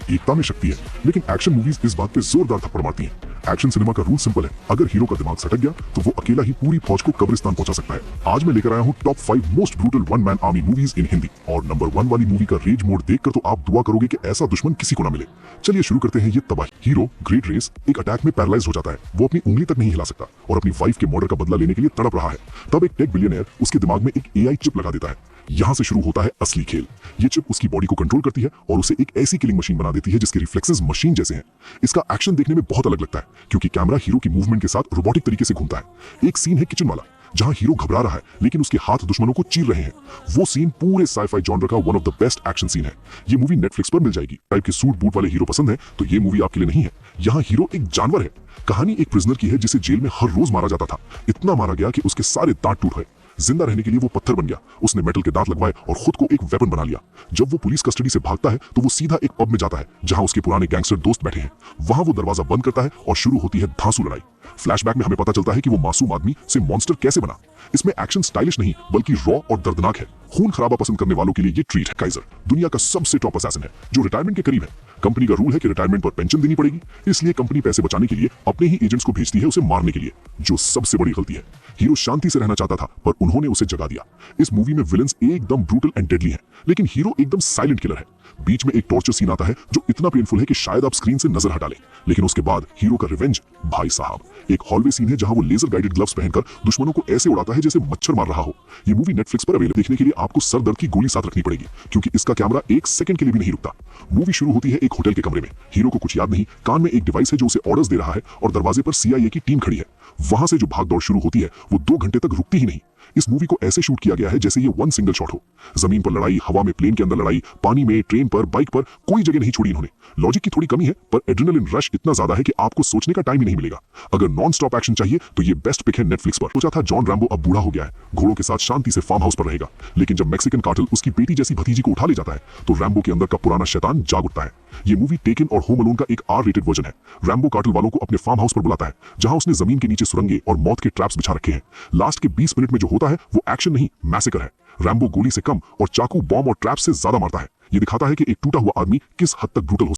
एकता में शक्ति है, लेकिन एक्शन मूवीज इस बात पे जोरदार थप्पड़ मारती हैं। एक्शन सिनेमा का रूल सिंपल है, अगर हीरो का दिमाग सटक गया तो वो अकेला ही पूरी फौज को कब्रिस्तान पहुंचा सकता है। आज मैं लेकर आया हूँ top 5 most brutal one man army movies इन हिंदी, और नंबर 1 वाली मूवी का रेज मोड देखकर तो आप दुआ करोगे कि ऐसा दुश्मन किसी को ना मिले। चलिए शुरू करते हैं ये तबाही। हीरो ग्रेट रेस एक अटैक में पैरालाइज हो जाता है। वो अपनी उंगली तक नहीं हिला सकता और अपनी वाइफ के मर्डर का बदला लेने के लिए तड़प रहा है। तब एक टेक बिलियनर उसके दिमाग में एक एआई चिप लगा देता है। यहाँ से शुरू होता है असली खेल। ये चिप उसकी बॉडी को कंट्रोल करती है और उसे एक ऐसी किलिंग मशीन बना देती है जिसके रिफ्लेक्सेस मशीन जैसे हैं। इसका एक्शन देखने में बहुत अलग लगता है क्योंकि कैमरा हीरो की मूवमेंट के साथ रोबोटिक तरीके से घूमता है। एक सीन है किचन वाला, जहां हीरो घबरा रहा है लेकिन उसके हाथ दुश्मनों को चीर रहे हैं। वो सीन पूरे साइफाई जॉनर का one of the best action scene है। ये मूवी नेटफ्लिक्स पर मिल जाएगी। टाइप के सूट बूट वाले हीरो पसंद है तो ये मूवी आपके लिए नहीं है। यहाँ हीरो एक जानवर है। कहानी एक प्रिजनर की है जिसे जेल में हर रोज मारा जाता था। इतना मारा गया कि उसके सारे दांत टूट गए। जिंदा रहने के लिए वो पत्थर बन गया। उसने मेटल के दांत लगवाए और खुद को एक वेपन बना लिया। जब वो पुलिस कस्टडी से भागता है तो वो सीधा एक पब में जाता है जहां उसके पुराने गैंगस्टर दोस्त बैठे हैं। वहां वो दरवाजा बंद करता है और शुरू होती है धांसू लड़ाई। फ्लैशबैक में हमें पता चलता है कि वो मासूम आदमी से मॉन्स्टर कैसे बना। इसमें एक्शन स्टाइलिश नहीं बल्कि रॉ और दर्दनाक है। खून खराबा पसंद करने वालों के लिए ये ट्रीट है। काइजर दुनिया का सबसे टॉप असैसिन है जो रिटायरमेंट के करीब है। कंपनी का रूल है कि रिटायरमेंट पर पेंशन देनी पड़ेगी, इसलिए कंपनी पैसे बचाने के लिए अपने ही एजेंट्स को भेजती है उसे मारने के लिए, जो सबसे बड़ी गलती है। हीरो शांति से रहना चाहता था पर उन्होंने उसे जगा दिया। इस मूवी में विलेंस एकदम ब्रूटल एंड डेडली हैं, लेकिन हीरो एकदम साइलेंट किलर है। बीच में एक टॉर्चर सीन आता है जो इतना पेनफुल है कि शायद आप स्क्रीन से नजर हटा लें, लेकिन उसके बाद हीरो का रिवेंज। भाई साहब एक हॉलवे सीन है जहां वो लेजर गाइडेड ग्लव्स पहनकर दुश्मनों को ऐसे उड़ाता है जैसे मच्छर मार रहा हो। ये मूवी नेटफ्लिक्स पर अवेलेबल। देखने के लिए आपको सर दर्द की गोली साथ रखनी पड़ेगी क्योंकि इसका कैमरा एक सेकंड के लिए भी नहीं रुकता। मूवी शुरू होती है एक होटल के कमरे में। हीरो को कुछ याद नहीं, कान में एक डिवाइस है जो उसे ऑर्डर्स दे रहा है और दरवाजे पर सीआईए की टीम खड़ी है। वहां से जो भागदौड़ शुरू होती है वो 2 घंटे तक रुकती ही नहीं। इस मूवी को ऐसे शूट किया गया है जैसे ये वन सिंगल शॉट हो। जमीन पर लड़ाई, हवा में प्लेन के अंदर लड़ाई, पानी में, ट्रेन पर, बाइक पर, कोई जगह नहीं छोड़ी इन्होंने। लॉजिक की थोड़ी कमी है पर एड्रेनलिन रश इतना ज्यादा है कि आपको सोचने का टाइम ही नहीं मिलेगा। अगर नॉन स्टॉप एक्शन चाहिए तो ये बेस्ट पिक है नेटफ्लिक्स पर। सोचा था जॉन रैम्बो अब बूढ़ा हो गया है, घोड़ों के साथ शांति से फार्म हाउस पर रहेगा, लेकिन जब मैक्सिकन कार्टेल उसकी बेटी जैसी भतीजी को उठा ले जाता है तो रैम्बो के अंदर का पुराना शैतान जाग उठता है। ये मूवी टेकन और होम अलोन का एक आर रेटेड वर्जन है। रैम्बो कार्टेल वालों को अपने फार्म हाउस पर बुलाता है जहां उसने जमीन के नीचे सुरंगे और मौत के ट्रैप्स बिछा रखे हैं। लास्ट के 20 मिनट में जो होता है वो एक्शन नहीं मैसेकर है। रैम्बो गोली से कम और चाकू, बॉम्ब और ट्रैप से ज्यादा मारता है। ये दिखाता है कि एक टूटा हुआ आदमी किस हद तक ब्रूटल हो